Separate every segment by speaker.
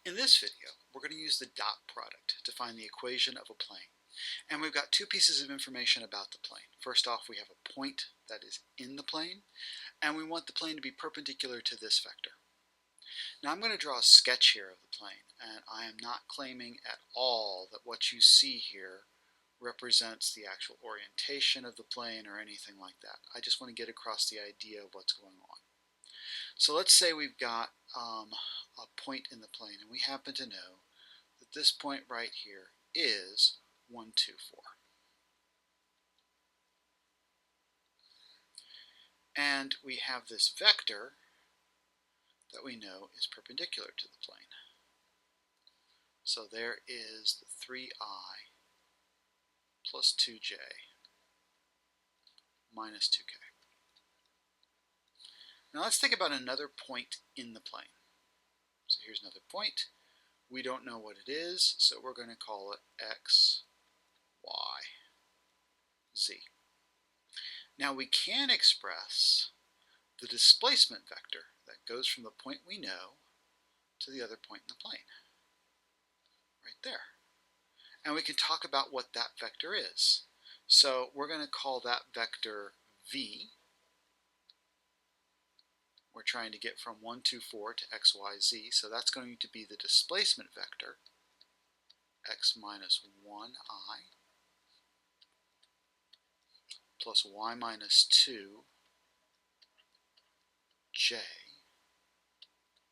Speaker 1: In this video, we're going to use the dot product to find the equation of a plane. And we've got two pieces of information about the plane. First off, we have a point that is in the plane, and we want the plane to be perpendicular to this vector. Now I'm going to draw a sketch here of the plane, and I am not claiming at all that what you see here represents the actual orientation of the plane or anything like that. I just want to get across the idea of what's going on. So let's say we've got a point in the plane, and we happen to know that this point right here is 1, 2, 4. And we have this vector that we know is perpendicular to the plane. So there is the 3i plus 2j minus 2k. Now let's think about another point in the plane. So here's another point. We don't know what it is, so we're going to call it x, y, z. Now we can express the displacement vector that goes from the point we know to the other point in the plane, right there. And we can talk about what that vector is. So we're going to call that vector v. We're trying to get from 1, 2, 4 to x, y, z, so that's going to be the displacement vector, x minus 1i plus y minus 2j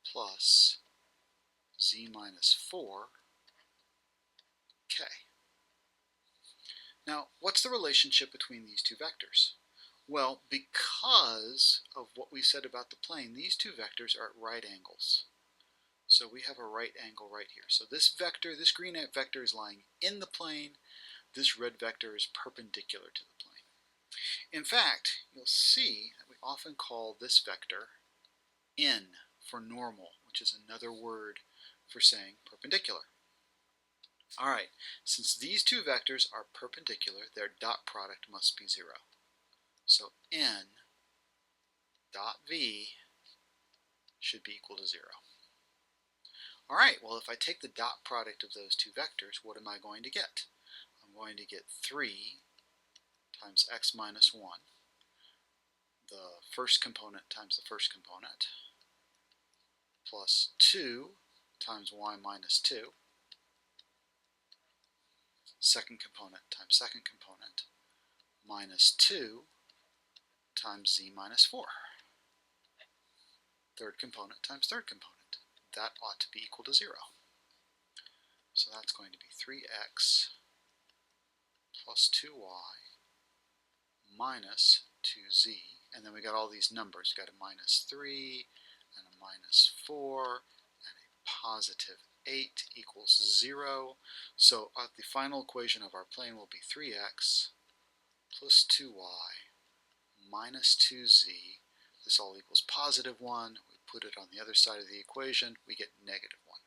Speaker 1: plus z minus 4k. Now, what's the relationship between these two vectors? Well, because of what we said about the plane, these two vectors are at right angles. So we have a right angle right here. So this vector, this green vector is lying in the plane. This red vector is perpendicular to the plane. In fact, you'll see that we often call this vector n for normal, which is another word for saying perpendicular. All right, since these two vectors are perpendicular, their dot product must be 0. So n dot v should be equal to 0. All right, well, if I take the dot product of those two vectors, what am I going to get? I'm going to get 3 times x minus 1, the first component times the first component, plus 2 times y minus 2, second component times second component, minus 2 times z minus 4. Third component times third component. That ought to be equal to 0. So that's going to be 3x plus 2y minus 2z. And then we got all these numbers. We got a minus 3 and a minus 4 and a positive 8 equals 0. So the final equation of our plane will be 3x plus 2y minus 2z. This all equals positive 1. We put it on the other side of the equation. We get negative 1.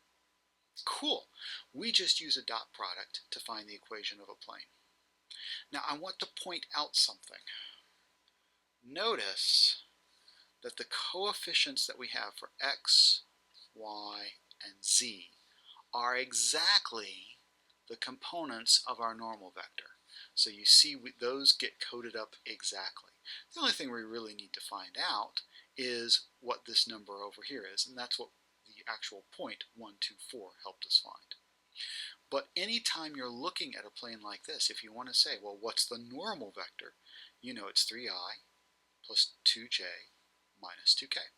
Speaker 1: Cool. We just use a dot product to find the equation of a plane. Now I want to point out something. Notice that the coefficients that we have for x, y, and z are exactly the components of our normal vector. So you see those get coded up exactly. The only thing we really need to find out is what this number over here is, and that's what the actual point 1, 2, 4 helped us find. But anytime you're looking at a plane like this, if you want to say, well, what's the normal vector? You know it's 3i plus 2j minus 2k.